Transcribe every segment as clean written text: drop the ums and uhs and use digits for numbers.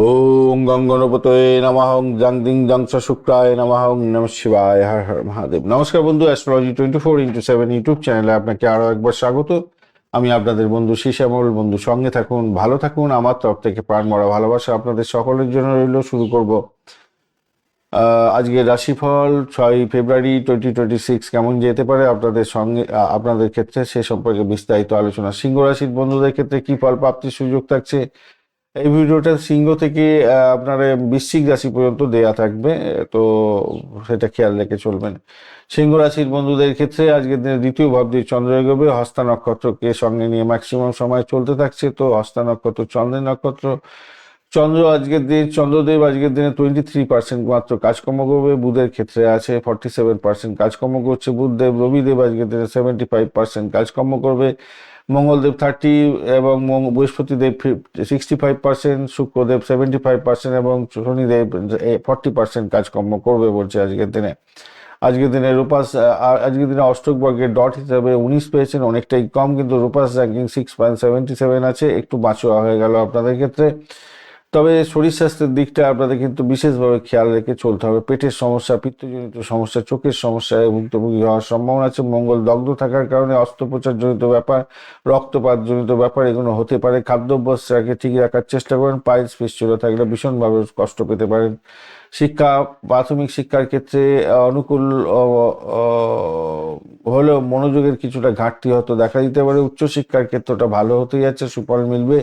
ওম গঙ্গনপতয়ে নমঃ, জাং দিং জং চ শুক্রায় নমঃ, নমঃ শিবায়, হর হর মহাদেব। নমস্কার বন্ধু, অ্যাস্ট্রোলজি 24x7 ইউটিউব চ্যানেলে আপনাকে আরো একবার স্বাগত। আমি আপনাদের বন্ধু শ্যামল। বন্ধু সঙ্গে থাকুন, ভালো থাকুন। আমার তরফ থেকে প্রাণ মরা ভালোবাসা আপনাদের সকলের জন্য রইল। শুরু করব আজকের রাশিফল 6 ফেব্রুয়ারি 2026 কেমন যেতে পারে আপনাদের সঙ্গে, আপনাদের ক্ষেত্রে সে সম্পর্কে বিস্তারিত আলোচনা। সিংহ রাশির বন্ধুদের ক্ষেত্রে কি ফল প্রাপ্তির সুযোগ থাকছে, এই ভিডিওটা সিংহ থেকে আপনার বৃশ্চিক রাশি পর্যন্ত দেয়া থাকবে, তো সেটা খেয়াল রেখে চলবেন। সিংহ রাশির বন্ধুদের ক্ষেত্রে আজকের দিনে দ্বিতীয় ভাব দিয়ে চন্দ্র এগোবে। হস্তা নক্ষত্রকে সঙ্গে নিয়ে ম্যাক্সিমাম সময় চলতে থাকছে। তো হস্তা নক্ষত্র, চন্দ্রের নক্ষত্র। চন্দ্রদেব আজকের দিনে 23% মাত্র কাজকর্ম করবে। বুধের ক্ষেত্রে আছে 47% কাজকর্ম করছে বুধদেব। রবিদেব আজকের দিনে 75% কাজকর্ম করবে। মঙ্গলদেব 30 এবং বৃহস্পতিদেব 65%, শুক্রদেব 75% এবং শনিদেব 40% কাজকর্ম করবে বলছে আজকের দিনে। আজকের দিনে অষ্টক বর্গের ডট হিসাবে 19 পেয়েছেন, অনেকটাই কম, কিন্তু রূপাস র্যাঙ্কিং 6.77 আছে, একটু বাঁচোয়া হয়ে গেল আপনাদের ক্ষেত্রে। তবে শরীর স্বাস্থ্যের দিকটা আপনাদের কিন্তু বিশেষভাবে খেয়াল রেখে চলতে হবে। পেটের সমস্যা, পিত্তজনিত সমস্যা, চোখের সমস্যায় ভুক্তভোগী হওয়ার সম্ভাবনা আছে। মঙ্গল দগ্ধ থাকার কারণে অস্ত্রোপচারজনিত ব্যাপার, রক্তপাতজনিত ব্যাপার এগুলো হতে পারে। খাদ্যাভ্যাসটাকে ঠিক রাখার চেষ্টা করেন। পাইলস ফিস্টুলা থাকলে ভীষণভাবে কষ্ট পেতে পারেন। শিক্ষা, প্রাথমিক শিক্ষার ক্ষেত্রে অনুকূল হলেও মনোযোগের কিছুটা ঘাটতি হয়তো দেখা দিতে পারে। উচ্চশিক্ষার ক্ষেত্রটা ভালো হতে যাচ্ছে, সুফল মিলবে।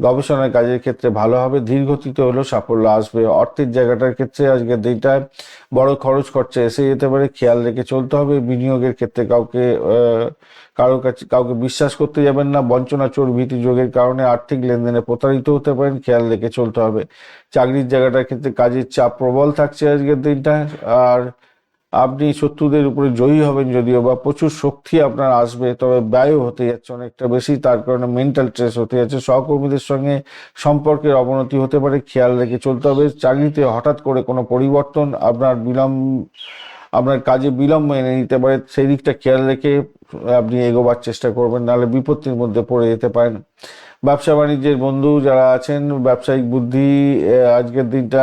গবেষণার কাজের ক্ষেত্রে ভালো হবে, ধীর গতিতে হলেও সাফল্য আসবে। অর্থের জায়গাটার ক্ষেত্রে আজকের দিনটায় বড় খরচ খরচা এসে যেতে পারে, খেয়াল রেখে চলতে হবে। বিনিয়োগের ক্ষেত্রে কাউকে বিশ্বাস করতে যাবেন না। বঞ্চনা, চোর, ভীতি যোগের কারণে আর্থিক লেনদেনে প্রতারিত হতে পারেন, খেয়াল রেখে চলতে হবে। চাকরির জায়গাটার ক্ষেত্রে কাজের চাপ প্রবল থাকছে আজকের দিনটা। আর আপনি শত্রুদের উপরে জয়ী হবেন যদিও বা, প্রচুর শক্তি আপনার আসবে, তবে ব্যয়ও হতে যাচ্ছে অনেকটা বেশি, তার কারণে মেন্টাল স্ট্রেস হতে যাচ্ছে। সহকর্মীদের সঙ্গে সম্পর্কের অবনতি হতে পারে, খেয়াল রেখে চলতে হবে। চাকরিতে হঠাৎ করে কোনো পরিবর্তন আপনার কাজে বিলম্ব এনে নিতে পারে, সেই দিকটা খেয়াল রেখে আপনি এগোবার চেষ্টা করবেন, নাহলে বিপত্তির মধ্যে পড়ে যেতে পারেন। ব্যবসা বাণিজ্যের বন্ধু যারা আছেন, ব্যবসায়িক বুদ্ধি আজকের দিনটা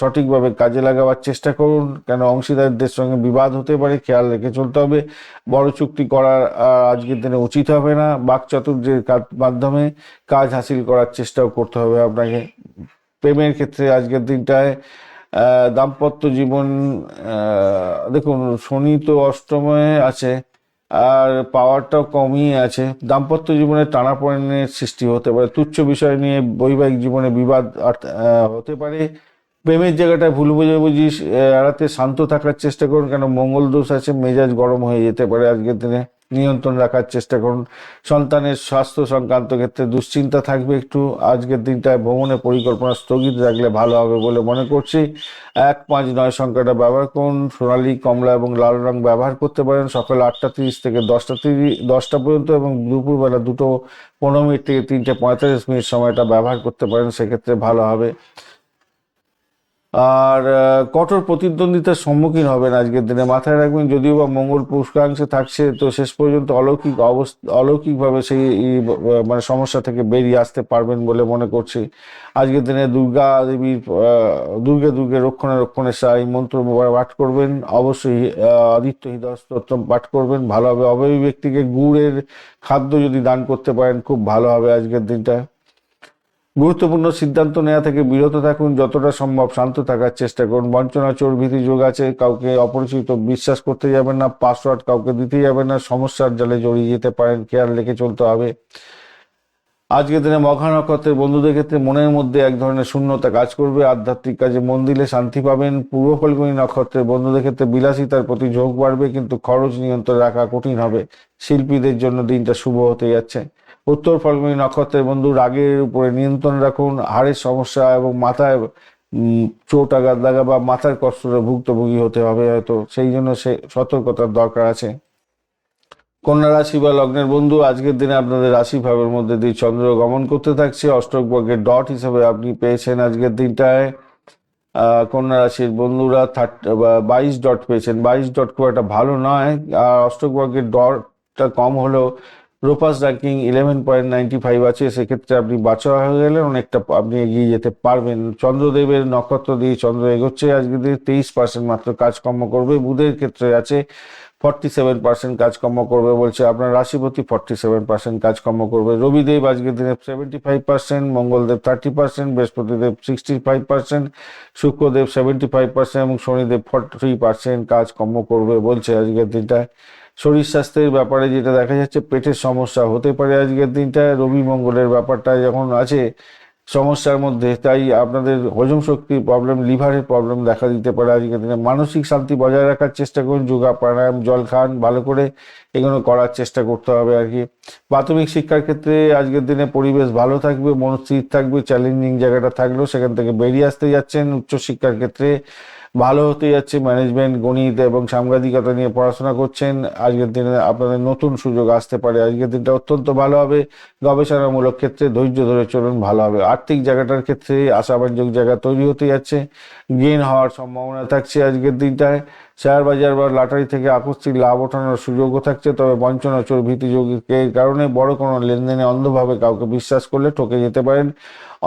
সঠিকভাবে কাজে লাগাবার চেষ্টা করুন, কেন অংশীদারদের সঙ্গে বিবাদ হতে পারে, খেয়াল রেখে চলতে হবে। বড় চুক্তি করার আজকের দিনে উচিত হবে না। বাকচাতুর্যের মাধ্যমে কাজ হাসিল করার চেষ্টাও করতে হবে আপনাকে। প্রেমের ক্ষেত্রে আজকের দিনটায় দাম্পত্য জীবন, দেখুন শনি তো অষ্টমে আছে আর পাওয়ারটাও কমই আছে। দাম্পত্য জীবনে টানাপোড়েনের সৃষ্টি হতে পারে। তুচ্ছ বিষয় নিয়ে বৈবাহিক জীবনে বিবাদ হতে পারে। প্রেমের জায়গাটায় ভুল বুঝাবুঝি এড়াতে শান্ত থাকার চেষ্টা করুন, কেন মঙ্গল দোষ আছে, মেজাজ গরম হয়ে যেতে পারে আজকের দিনে, নিয়ন্ত্রণ রাখার চেষ্টা করুন। সন্তানের স্বাস্থ্য সংক্রান্ত ক্ষেত্রে দুশ্চিন্তা থাকবে একটু। আজকের দিনটায় ভ্রমণের পরিকল্পনা স্থগিত রাখলে ভালো হবে বলে মনে করছি। 159 সংখ্যাটা ব্যবহার করুন। সোনালী, কমলা এবং লাল রং ব্যবহার করতে পারেন। সকাল 8:30 থেকে 10টা পর্যন্ত এবং দুপুরবেলা 2:15 থেকে 3:45 সময়টা ব্যবহার করতে পারেন, সেক্ষেত্রে ভালো হবে। আর কঠোর প্রতিদ্বন্দ্বিতার সম্মুখীন হবেন আজকের দিনে, মাথায় রাখবেন। যদিও বা মঙ্গল পুষ্করাংশে থাকছে, তো শেষ পর্যন্ত অলৌকিকভাবে সেই মানে সমস্যা থেকে বেরিয়ে আসতে পারবেন বলে মনে করছি। আজকের দিনে দুর্গা দেবীর দুর্গে রক্ষণের সাই মন্ত্র পাঠ করবেন। অবশ্যই আদিত্য হৃদয় স্তোত্র পাঠ করবেন, ভালো হবে। অভাবী ব্যক্তিকে গুড়ের খাদ্য যদি দান করতে পারেন, খুব ভালো হবে আজকের দিনটা। গুরুত্বপূর্ণ সিদ্ধান্ত নেওয়া থেকে বিরত থাকুন, যতটা সম্ভব শান্ত থাকার চেষ্টা করুন। বঞ্চনা, চোর, ভীতি যোগ আছে, কাউকে অপরিচিত বিশ্বাস করতে যাবেন না। পাসওয়ার্ড কাউকে দিতে যাবেন না, সমস্যার জালে জড়িয়ে যেতে পারেন, খেয়াল রেখে চলতে হবে। আজকের দিনে মঘা নক্ষত্রের বন্ধুদের ক্ষেত্রে মনের মধ্যে এক ধরনের শূন্যতা কাজ করবে, আধ্যাত্মিক কাজে মন দিলে শান্তি পাবেন। পূর্ব ফাল্গুনী নক্ষত্রের বন্ধুদের ক্ষেত্রে বিলাসিতার প্রতি ঝোঁক বাড়বে, কিন্তু খরচ নিয়ন্ত্রণ রাখা কঠিন হবে। শিল্পীদের জন্য দিনটা শুভ হতে যাচ্ছে। উত্তর ফাল্গুনী নক্ষত্রের বন্ধু রাগের উপরে নিয়ন্ত্রণ রাখুন। হাড়ের সমস্যা এবং মাথায় চোট আঘাত লাগা বা মাথার কষ্টে ভুক্তভোগী হতে হবে হয়তো, সেই জন্য সতর্কতার দরকার আছে। কন্যা রাশি বা লগ্নের বন্ধু, আজকের দিনে আপনাদের রাশি ভাবের মধ্যে দিয়ে চন্দ্র গমন করতে থাকছে। অষ্টক বর্গের ডট হিসেবে আপনি পেয়েছেন আজকের দিনটায়। কন্যা রাশির বন্ধুরা 22 ডট পেয়েছেন। 22 ডট খুব একটা ভালো নয়, আর অষ্টক বর্গের ডটটা কম হলেও রোপাস র্যাঙ্কিং 11.95 আছে, সেক্ষেত্রে আপনি বাঁচা হয়ে গেলে অনেকটা আপনি এগিয়ে যেতে পারবেন। চন্দ্রদেবের নক্ষত্র দিয়ে চন্দ্র এগোচ্ছে, আজকে দিনে 23% মাত্র কাজকর্ম করবে। বুধের ক্ষেত্রে আছে 47% কাজকর্ম করবে বলছে, আপনার রাশিপতি 47% কাজকর্ম করবে। রবিদেব আজকের দিনে 75%, মঙ্গলদেব 30%, বৃহস্পতিদেব 65%, শুক্রদেব 75% এবং শনিদেব 43% কাজকর্ম করবে বলছে আজকের দিনটায়। শরীর স্বাস্থ্যের ব্যাপারে যেটা দেখা যাচ্ছে, পেটের সমস্যা হতে পারে আজকের দিনটায়। রবি মঙ্গলের ব্যাপারটা যখন আছে সমস্যার মধ্যে, তাই আপনাদের হজম শক্তির প্রবলেম, লিভারের প্রবলেম দেখা দিতে পারে আজকের দিনে। মানসিক শান্তি বজায় রাখার চেষ্টা করুন, যোগা প্রাণায়াম, জল খান ভালো করে, এগুলো করার চেষ্টা করতে হবে আর কি। প্রাথমিক শিক্ষার ক্ষেত্রে আজকের দিনে পরিবেশ ভালো থাকবে, মন স্থির থাকবে, চ্যালেঞ্জিং জায়গাটা থাকলেও সেখান থেকে বেরিয়ে আসতে যাচ্ছেন। উচ্চশিক্ষার ক্ষেত্রে ভালো হতে যাচ্ছে, ম্যানেজমেন্ট, গণিত এবং সাংবাদিকতা নিয়ে পড়াশোনা করছেন, আজকের দিনে আপনাদের নতুন সুযোগ আসতে পারে। আজকের দিনটা অত্যন্ত ভালো হবে। গবেষণামূলক ক্ষেত্রে ধৈর্য ধরে চলুন, ভালো হবে। আর্থিক জায়গাটার ক্ষেত্রে আশাবাঞ্জক জায়গা তৈরি হতে যাচ্ছে, গেইন হওয়ার সম্ভাবনা থাকছে আজকের দিনটায়। শেয়ার বাজার বা লটারি থেকে আকস্মিক লাভ ওঠানোর সুযোগও থাকছে, তবে বঞ্চনা, চোর, ভীতিযোগের কারণে বড় কোনো লেনদেনে অন্ধভাবে কাউকে বিশ্বাস করলে ঠকে যেতে পারেন।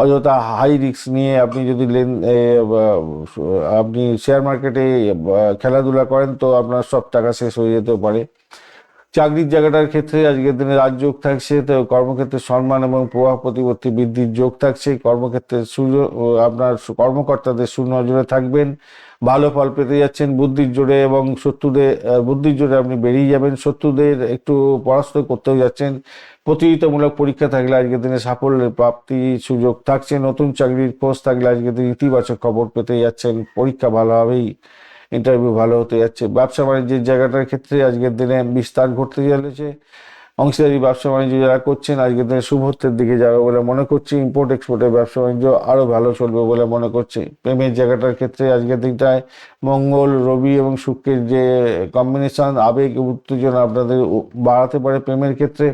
অযথা হাই রিস্ক নিয়ে আপনি যদি আপনি শেয়ার মার্কেটে খেলাধুলা করেন, তো আপনার সব টাকা শেষ হয়ে যেতেও পারে। চাকরির জায়গাটার ক্ষেত্রে আজকের দিনে রাজযোগ থাকছে, তো কর্মক্ষেত্রে সম্মান এবং প্রভাব প্রতিপত্তি বৃদ্ধির যোগ থাকছে। কর্মক্ষেত্রে আপনার কর্মকর্তাদের সুনজরে থাকবেন, ভালো ফল পেতে যাচ্ছেন। বুদ্ধির জোরে এবং বুদ্ধির জোরে আপনি বেরিয়ে যাবেন, শত্রুদের একটু পরাস্ত করতেও যাচ্ছেন। প্রতিযোগিতামূলক পরীক্ষা থাকলে আজকের দিনে সাফল্যের প্রাপ্তি সুযোগ থাকছে। নতুন চাকরির খোঁজ থাকলে আজকের দিনে ইতিবাচক খবর পেতে যাচ্ছেন, পরীক্ষা ভালোভাবেই, ইন্টারভিউ ভালো হতে যাচ্ছে। ব্যবসা বাণিজ্যের জায়গাটার ক্ষেত্রে আজকের দিনে বিস্তার ঘটতে চলেছে। অংশীদারি ব্যবসা বাণিজ্য যারা করছেন আজকের দিনে শুভত্বের দিকে যাবে বলে মনে করছি। ইম্পোর্ট এক্সপোর্টের ব্যবসা বাণিজ্য আরও ভালো চলবে বলে মনে করছি। প্রেমের জায়গাটার ক্ষেত্রে আজকের দিনটায় মঙ্গল, রবি এবং শুক্রের যে কম্বিনেশন, আবেগ উত্তেজনা আপনাদের বাড়াতে পারে প্রেমের ক্ষেত্রে,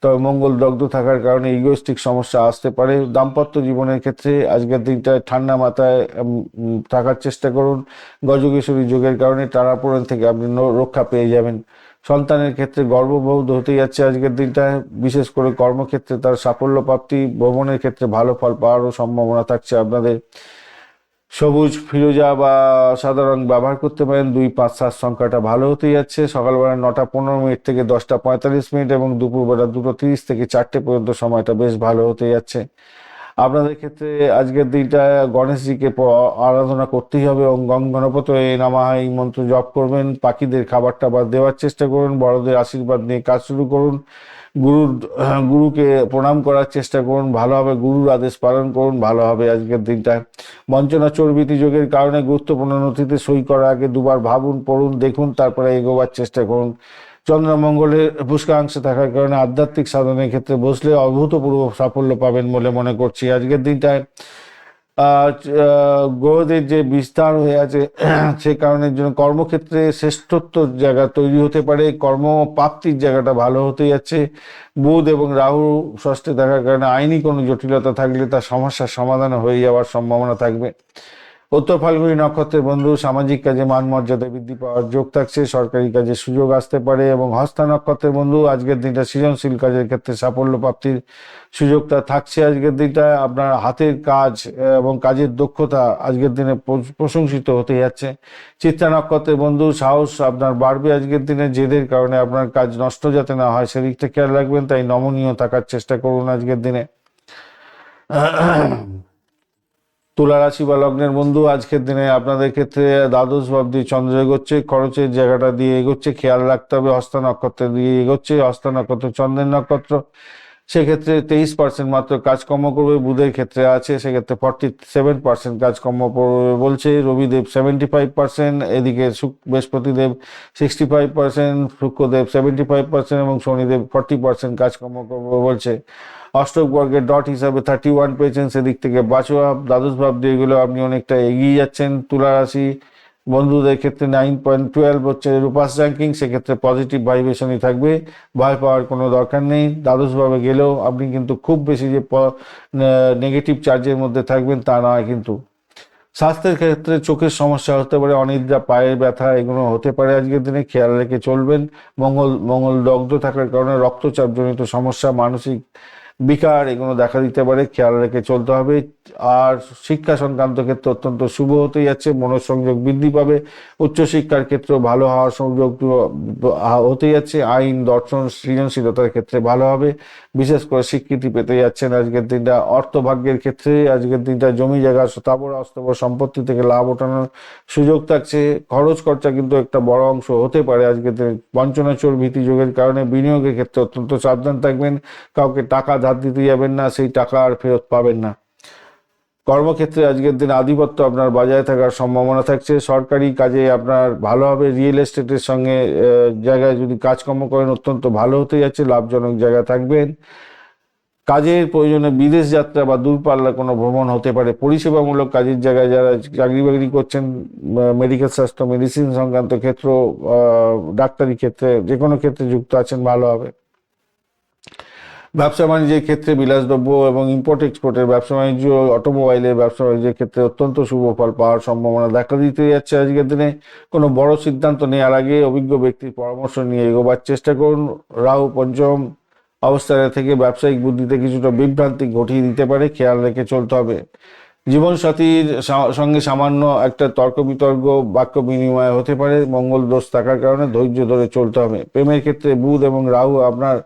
তবে মঙ্গল দগ্ধ থাকার কারণে ইগোস্টিক সমস্যা আসতে পারে। দাম্পত্য জীবনের ক্ষেত্রে আজকের দিনটায় ঠান্ডা মাথায় থাকার চেষ্টা করুন। গজকেশরী যোগের কারণে টানাপোড়েন থেকে আপনি রক্ষা পেয়ে যাবেন। সন্তানের ক্ষেত্রে গর্ববোধ হতে যাচ্ছে আজকের দিনটায়, বিশেষ করে কর্মক্ষেত্রে তার সাফল্য প্রাপ্তি, ভ্রমণের ক্ষেত্রে ভালো ফল পাওয়ারও সম্ভাবনা থাকছে আপনাদের। সবুজ, ফিরোজা বা সাদা রং ব্যবহার করতে পারেন। 2, 5, 7 সংখ্যাটা ভালো হতে যাচ্ছে। সকালবেলা 9:15 থেকে 10:45 এবং দুপুরবেলা 2:30 থেকে 4টে পর্যন্ত সময়টা বেশ ভালো হতে যাচ্ছে আপনাদের ক্ষেত্রে। আজকের দিনটা গণেশজিকে আরাধনা করতেই হবে, এবং গং গণপতয়ে নমঃ এই মন্ত্র জপ করবেন। পাখিদের খাবার টাবার দেওয়ার চেষ্টা করুন, বড়দের আশীর্বাদ নিয়ে কাজ শুরু করুন। গুরুকে প্রণাম করার চেষ্টা করুন, ভালো হবে। গুরুর আদেশ পালন করুন, ভালো হবে আজকের দিনটায়। বঞ্চনা, চর্বিতি যোগের কারণে গুরুত্বপূর্ণ নথিতে সই করার আগে দুবার ভাবুন, পড়ুন, দেখুন, তারপরে এগোবার চেষ্টা করুন। চন্দ্রমঙ্গলের পুষ্কাংশে থাকার কারণে আধ্যাত্মিক সাধনের ক্ষেত্রে বসলে অভূতপূর্ব সাফল্য পাবেন বলে মনে করছি আজকের দিনটায়। গ্রহদের যে বিস্তার হয়ে আছে সে কারণের জন্য কর্মক্ষেত্রে শ্রেষ্ঠত্ব জায়গা তৈরি হতে পারে, কর্মপ্রাপ্তির জায়গাটা ভালো হতে যাচ্ছে। বুধ এবং রাহু ষষ্ঠে থাকার কারণে আইনি কোনো জটিলতা থাকলে তার সমস্যার সমাধান হয়ে যাওয়ার সম্ভাবনা থাকবে। উত্তর ফাল্গুনী নক্ষত্রের বন্ধু, সামাজিক কাজে মান মর্যাদা বৃদ্ধি পাওয়ার যোগ থাকছে, সরকারি কাজে সুযোগ আসতে পারে। এবং হস্তা নক্ষত্রের বন্ধু, আজকের দিনটা সৃজনশীল কাজের ক্ষেত্রে সাফল্য প্রাপ্তির সুযোগটা থাকছে আজকের দিনটায়। আপনার হাতের কাজ এবং কাজের দক্ষতা আজকের দিনে প্রশংসিত হতে যাচ্ছে। চিত্রা নক্ষত্রের বন্ধু, সাহস আপনার বাড়বে আজকের দিনে। জেদের কারণে আপনার কাজ নষ্ট যাতে না হয় সেদিকটা খেয়াল রাখবেন, তাই নমনীয় থাকার চেষ্টা করুন আজকের দিনে। তুলা রাশি বা লগ্নের বন্ধু, আজকের দিনে আপনাদের ক্ষেত্রে দ্বাদশ ভাব দিয়ে চন্দ্র এগোচ্ছে, খরচের জায়গাটা দিয়ে এগোচ্ছে, খেয়াল রাখতে হবে। হস্তা নক্ষত্র দিয়ে এগোচ্ছে, হস্তা নক্ষত্র চন্দ্রের নক্ষত্র, সেক্ষেত্রে 23% মাত্র কাজকর্ম করবে। বুধের ক্ষেত্রে আছে, সেক্ষেত্রে 47% কাজকর্ম করবে বলছে। রবিদেব 75%, এদিকে বৃহস্পতিদেব 65%, শুক্রদেব 75% এবং শনিদেব 40% কাজকর্ম করবে বলছে। অষ্টক বর্গের ডট হিসাবে 31 পেয়েছেন, সেদিক থেকে বাঁচোয়া। দ্বাদশ ভাব দিয়ে এগুলো আপনি অনেকটা এগিয়ে যাচ্ছেন। তুলা রাশি বন্ধুদের ক্ষেত্রে 9.12 হচ্ছে রূপাস র্যাঙ্কিং, সেক্ষেত্রে পজিটিভ ভাইব্রেশনই থাকবে, ভয় পাওয়ার কোনো দরকার নেই। দ্বাদশভাবে গেলেও আপনি কিন্তু খুব বেশি যে নেগেটিভ চার্জের মধ্যে থাকবেন তা নয় কিন্তু। স্বাস্থ্যের ক্ষেত্রে চোখের সমস্যা হতে পারে, অনিদ্রা, পায়ের ব্যথা এগুলো হতে পারে আজকের দিনে, খেয়াল রেখে চলবেন। মঙ্গল দগ্ধ থাকার কারণে রক্তচাপজনিত সমস্যা, মানসিক বিকার এগুলো দেখা দিতে পারে, খেয়াল রেখে চলতে হবে। আর শিক্ষা সংক্রান্ত ক্ষেত্রে অত্যন্ত শুভ হতে যাচ্ছে, মনোসংযোগ বৃদ্ধি পাবে। উচ্চশিক্ষার ক্ষেত্রে ভালো হওয়ার সংযোগ হতে যাচ্ছে। আইন, দর্শন, সৃজনশীলতার ক্ষেত্রে ভালো হবে, বিশেষ করে স্বীকৃতি পেতে যাচ্ছেন আজকের দিনটা। অর্থভাগ্যের ক্ষেত্রে আজকের দিনটা জমি জায়গা, স্থাবর অস্থাবর সম্পত্তি থেকে লাভ ওঠানোর সুযোগ থাকছে। খরচ খরচা কিন্তু একটা বড় অংশ হতে পারে আজকের দিনে। বঞ্চনাচোর ভীতি যোগের কারণে বিনিয়োগের ক্ষেত্রে অত্যন্ত সাবধান থাকবেন। কাউকে টাকা ধার দিতে যাবেন না, সেই টাকা আর ফেরত পাবেন না। কর্মক্ষেত্রে আজকের দিন আধিপত্য আপনার বজায় থাকার সম্ভাবনা থাকছে। সরকারি কাজে আপনার ভালো হবে। রিয়েল এস্টেটের সঙ্গে জায়গায় যদি কাজকর্ম করেন অত্যন্ত ভালো হতে যাচ্ছে, লাভজনক জায়গা থাকবেন। কাজের প্রয়োজনে বিদেশ যাত্রা বা দূরপাল্লা কোনো ভ্রমণ হতে পারে। পরিষেবামূলক কাজের জায়গায় যারা চাকরি বাকরি করছেন, মেডিকেল স্বাস্থ্য, মেডিসিন সংক্রান্ত ক্ষেত্র, ডাক্তারি ক্ষেত্রে, যে কোনো ক্ষেত্রে যুক্ত আছেন, ভালো হবে। ব্যবসা বাণিজ্যের ক্ষেত্রে বিলাসদ্রব্য এবং ইম্পোর্ট এক্সপোর্টের ব্যবসা বাণিজ্য, অটোমোবাইলের ব্যবসা বাণিজ্যের ক্ষেত্রে অত্যন্ত শুভ ফল পাওয়ার সম্ভাবনা দেখা দিতে যাচ্ছে আজকের দিনে। কোনো বড় সিদ্ধান্ত নেওয়ার আগে অভিজ্ঞ ব্যক্তির পরামর্শ নিয়ে এগোবার চেষ্টা করুন। রাহু পঞ্চম অবস্থায় থেকে ব্যবসায়িক বুদ্ধিতে কিছুটা বিভ্রান্তি ঘটিয়ে দিতে পারে, খেয়াল রেখে চলতে হবে। জীবনসাথীর সঙ্গে সামান্য একটা তর্ক বিতর্ক, বাক্য বিনিময় হতে পারে। মঙ্গল দোষ থাকার কারণে ধৈর্য ধরে চলতে হবে। প্রেমের ক্ষেত্রে বুধ এবং রাহু আপনার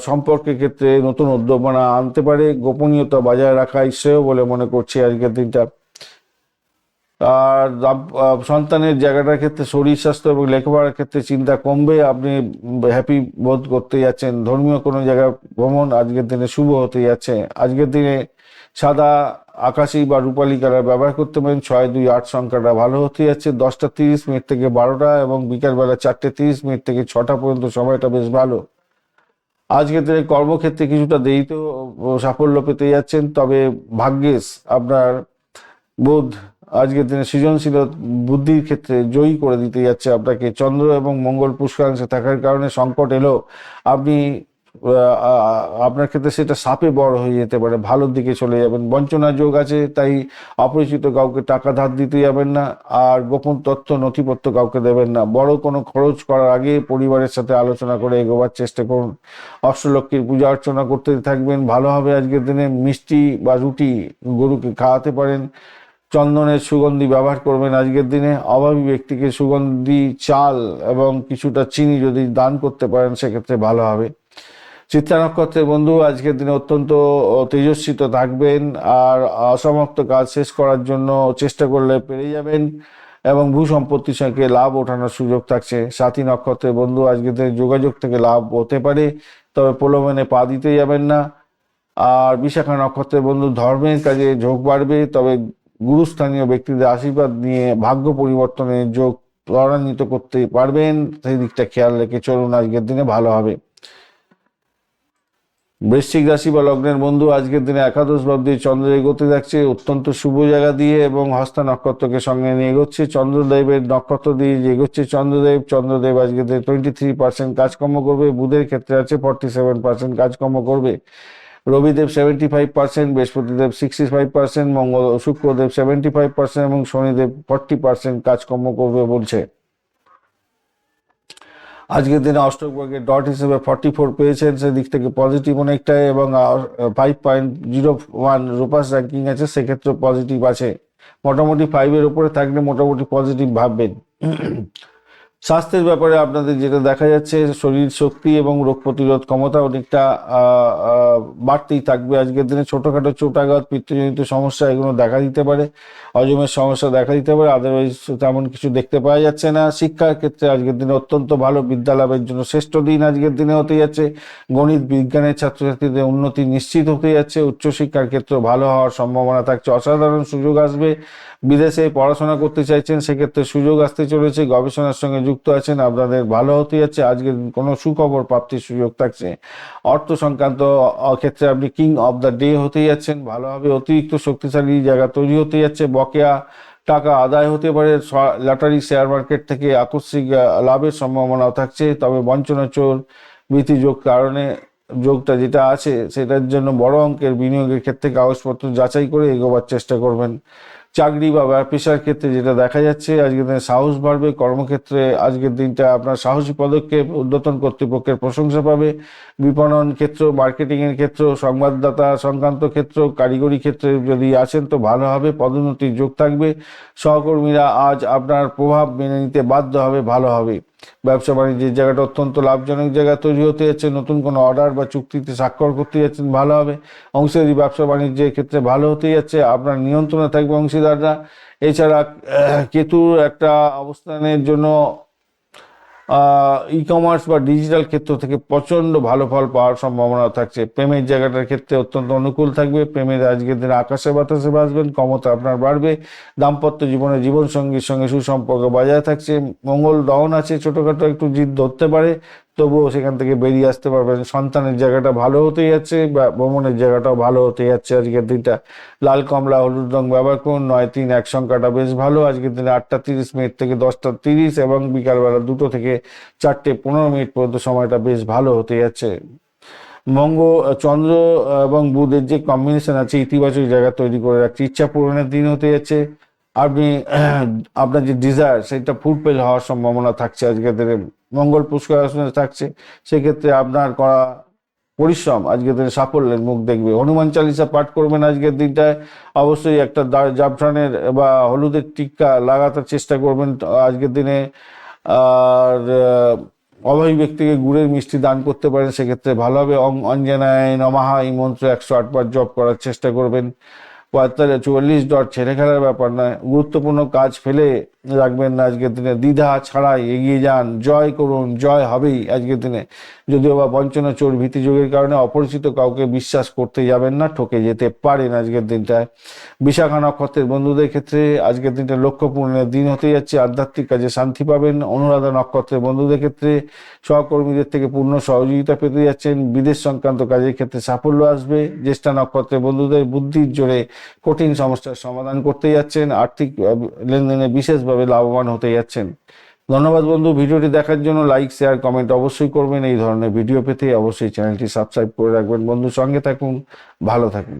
সম্পর্কের ক্ষেত্রে নতুন উদ্দীপনা আনতে পারে। গোপনীয়তা বজায় রাখাই শ্রেয় বলে মনে করছি আজকের দিনটা। আর সন্তানের জায়গাটার ক্ষেত্রে শরীর স্বাস্থ্য এবং লেখাপড়ার ক্ষেত্রে চিন্তা কমবে, আপনি হ্যাপি বোধ করতে যাচ্ছেন। ধর্মীয় কোনো জায়গায় ভ্রমণ আজকের দিনে শুভ হতে যাচ্ছে। আজকের দিনে সাদা, আকাশি বা রূপালী কালার ব্যবহার করতে পারেন। 628 সংখ্যাটা ভালো হতে যাচ্ছে। 10:30 থেকে 12টা এবং বিকালবেলা 4:30 থেকে 6টা পর্যন্ত সময়টা বেশ ভালো। আজকের দিনে কর্মক্ষেত্রে কিছুটা দেরিতেও সাফল্য পেতে যাচ্ছেন, তবে ভাগ্যেশ আপনার বোধ আজকের দিনে সৃজনশীল বুদ্ধির ক্ষেত্রে জয়ী করে দিতে যাচ্ছে আপনাকে। চন্দ্র এবং মঙ্গল পুষ্করাংশে থাকার কারণে সংকট এলো, আপনি আপনার ক্ষেত্রে সেটা সাপে বড় হয়ে যেতে পারে, ভালোর দিকে চলে যাবেন। বঞ্চনার যোগ আছে, তাই অপরিচিত কাউকে টাকা ধার দিতে যাবেন না। আর গোপন তথ্য, নথিপত্র কাউকে দেবেন না। বড় কোনো খরচ করার আগে পরিবারের সাথে আলোচনা করে এগোবার চেষ্টা করুন। অষ্টলক্ষ্মীর পূজা অর্চনা করতে থাকবেন, ভালো হবে। আজকের দিনে মিষ্টি বা রুটি গরুকে খাওয়াতে পারেন। চন্দনের সুগন্ধি ব্যবহার করবেন আজকের দিনে। অভাবী ব্যক্তিকে সুগন্ধি চাল এবং কিছুটা চিনি যদি দান করতে পারেন সেক্ষেত্রে ভালো হবে। চিত্রা নক্ষত্রের বন্ধু আজকের দিনে অত্যন্ত তেজস্বিত থাকবেন, আর অসমাপ্ত কাজ শেষ করার জন্য চেষ্টা করলে পেরে যাবেন এবং ভূ সম্পত্তির সঙ্গে লাভ ওঠানোর সুযোগ থাকছে। সাথী নক্ষত্রের বন্ধু আজকের দিনে যোগাযোগ থেকে লাভ হতে পারে, তবে প্রলোভনে পা দিতে যাবেন না। আর বিশাখা নক্ষত্রের বন্ধু ধর্মের কাজে ঝোঁক বাড়বে, তবে গুরুস্থানীয় ব্যক্তিদের আশীর্বাদ নিয়ে ভাগ্য পরিবর্তনের যোগ ত্বরান্বিত করতে পারবেন, সেই দিকটা খেয়াল রেখে চলুন, আজকের দিনে ভালো হবে। বৃশ্চিক রাশি বা লগ্নের বন্ধু আজকের দিনে একাদশ ভাবে চন্দ্র এগোতে যাচ্ছে অত্যন্ত শুভ জায়গা দিয়ে এবং হস্তা নক্ষত্রকে সঙ্গে নিয়ে এগোচ্ছে। চন্দ্রদেবের নক্ষত্র দিয়ে এগোচ্ছে চন্দ্রদেব আজকে 23% কাজকর্ম করবে। বুধের ক্ষেত্রে আছে 47% কাজকর্ম করবে। রবিদেব 75%, বৃহস্পতিদেব 65%, শুক্রদেব 75% এবং শনিদেব 40% কাজকর্ম করবে বলছে। আজকের দিনে অষ্টক বর্গের ডট হিসেবে 44 পেয়েছেন, সেদিক থেকে পজিটিভ অনেকটাই, এবং 5.01 রূপাস র্যাঙ্কিং আছে, সেক্ষেত্রে পজিটিভ আছে। মোটামুটি 5-এর উপরে থাকলে মোটামুটি পজিটিভ ভাববেন। স্বাস্থ্যের ব্যাপারে আপনাদের যেটা দেখা যাচ্ছে, শরীর শক্তি এবং রোগ প্রতিরোধ ক্ষমতা অনেকটা বাড়তেই থাকবে। আজকের দিনে ছোটোখাটো চোটাঘাত, পিত্তজনিত সমস্যা এগুলো দেখা দিতে পারে, হজমের সমস্যা দেখা দিতে পারে, আদারওয়াইজ তেমন কিছু দেখতে পাওয়া যাচ্ছে না। শিক্ষার ক্ষেত্রে আজকের দিনে অত্যন্ত ভালো, বিদ্যা লাভের জন্য শ্রেষ্ঠ দিন আজকের দিনে হতে যাচ্ছে। গণিত বিজ্ঞানের ছাত্রছাত্রীদের উন্নতি নিশ্চিত হতে যাচ্ছে। উচ্চশিক্ষার ক্ষেত্রে ভালো হওয়ার সম্ভাবনা থাকছে, অসাধারণ সুযোগ আসবে। বিদেশে পড়াশোনা করতে চাইছেন সেক্ষেত্রে সুযোগ আসতে চলেছে। গবেষণার সঙ্গে যুক্ত আছেন, আপনাদের ভালো হতে যাচ্ছে। আজকে কোনো সুখবর প্রাপ্তির সুযোগ থাকছে। অর্থ সংক্রান্ত ক্ষেত্রে আপনি কিং অফ দ্য ডে হতে যাচ্ছেন, ভালোভাবে। অতিরিক্ত শক্তিশালী জায়গা তৈরি হতে যাচ্ছে, বকেয়া টাকা আদায় হতে পারে। লটারি, শেয়ার মার্কেট থেকে আকস্মিক লাভের সম্ভাবনাও থাকছে, তবে বঞ্চনা চোর ভীতি যোগ কারণে যোগটা যেটা আছে সেটার জন্য বড় অঙ্কের বিনিয়োগের ক্ষেত্রে কাগজপত্র যাচাই করে এগোবার চেষ্টা করবেন। চাকরি বা পেশার ক্ষেত্রে যেটা দেখা যাচ্ছে আজকের দিনে সাহস বাড়বে। কর্মক্ষেত্রে আজকের দিনটা আপনার সাহসী পদক্ষেপ, ঊর্ধ্বতন কর্তৃপক্ষের প্রশংসা পাবে। বিপণন ক্ষেত্র, মার্কেটিং এর ক্ষেত্র, সংবাদদাতা সংক্রান্ত ক্ষেত্র, কারিগরি ক্ষেত্রে যদি আছেন তো ভালো হবে, পদোন্নতির যোগ থাকবে। সহকর্মীরা আজ আপনার প্রভাব মেনে নিতে বাধ্য হবে, ভালো হবে। ব্যবসা বাণিজ্যের জায়গাটা অত্যন্ত লাভজনক জায়গা তৈরি হতে যাচ্ছে। নতুন কোনো অর্ডার বা চুক্তিতে স্বাক্ষর করতে যাচ্ছেন, ভালো হবে। অংশীদারি ব্যবসা বাণিজ্যের ক্ষেত্রে ভালো হতে যাচ্ছে, আপনার নিয়ন্ত্রণে থাকবে অংশীদাররা। এছাড়া কেতুর একটা অবস্থানের জন্য ই কমার্স বা ডিজিটাল ক্ষেত্র থেকে প্রচণ্ড ভালো ফল পাওয়ার সম্ভাবনা থাকছে। প্রেমের জায়গাটার ক্ষেত্রে অত্যন্ত অনুকূল থাকবে। প্রেমের আজকের দিনে আকাশে বাতাসে বাঁচবেন, ক্ষমতা আপনার বাড়বে। দাম্পত্য জীবনে জীবনসঙ্গীর সঙ্গে সুসম্পর্ক বজায় থাকছে। মঙ্গল ডাউন আছে, ছোটোখাটো একটু জিদ ধরতে পারে, তবুও সেখান থেকে বেরিয়ে আসতে পারবেন। সন্তানের জায়গাটা ভালো হতে যাচ্ছে, বা ভ্রমণের জায়গাটাও ভালো হতে যাচ্ছে আজকের দিনটা। লাল, কমলা, হলুদ রং ব্যবহার করুন। 9-3 সংখ্যাটা বেশ ভালো আজকের দিনে। 8:30 থেকে 10:30 এবং বিকালবেলা 2 থেকে 4:15 পর্যন্ত সময়টা বেশ ভালো হতে যাচ্ছে। চন্দ্র এবং বুধের যে কম্বিনেশন আছে ইতিবাচক জায়গা তৈরি করে রাখছে। ইচ্ছা পূরণের দিন হতে যাচ্ছে। আপনি আপনার যে ডিজায়ার সেটা ফুলফিল হওয়ার সম্ভাবনা থাকছে আজকের দিনে। মঙ্গল পুষ্কর আসনে থাকছে, সেক্ষেত্রে আপনার করা পরিশ্রম আজকের দিনে সাফল্যের মুখ দেখবে। হনুমান চালিসা পাঠ করবেন আজকের দিনটায়। অবশ্যই একটা জাফরানের বা হলুদের টিক্কা লাগাতে চেষ্টা করবেন আজকের দিনে। আর অভাবী ব্যক্তিকে গুড়ের মিষ্টি দান করতে পারেন, সেক্ষেত্রে ভালো হবে। অঞ্জনায় নমঃ এই মন্ত্র 108 বার জপ করার চেষ্টা করবেন। 44 ছেলে খেলার ব্যাপার নয়। গুরুত্বপূর্ণ কাজ ফেলে রাখবেন না আজকের দিনে। দ্বিধা ছাড়াই এগিয়ে যান, জয় করুন, জয় হবেই আজকের দিনে। যদিও বা বঞ্চনা, চোর, ভীতি যোগের কারণে অপরিচিত কাউকে বিশ্বাস করতে যাবেন না, ঠকে যেতে পারেন আজকের দিনটায়। বিশাখা নক্ষত্রের বন্ধুদের ক্ষেত্রে আজকের দিনটা লক্ষ্য পূরণের দিন হতে যাচ্ছে। আধ্যাত্মিক কাজে শান্তি পাবেন। অনুরাধা নক্ষত্রের বন্ধুদের ক্ষেত্রে সহকর্মীদের থেকে পূর্ণ সহযোগিতা পেতে যাচ্ছেন। বিদেশ সংক্রান্ত কাজের ক্ষেত্রে সাফল্য আসবে। জ্যেষ্ঠা নক্ষত্রের বন্ধুদের বুদ্ধির জোরে কঠিন সমস্যার সমাধান করতে যাচ্ছেন। আর্থিক লেনদেনে বিশেষভাবে লাভবান হতে যাচ্ছেন। ধন্যবাদ বন্ধু, ভিডিওটি দেখার জন্য। লাইক, শেয়ার, কমেন্ট অবশ্যই করবেন। এই ধরনের ভিডিও পেতে অবশ্যই চ্যানেলটি সাবস্ক্রাইব করে রাখবেন। বন্ধু, সঙ্গে থাকুন, ভালো থাকুন।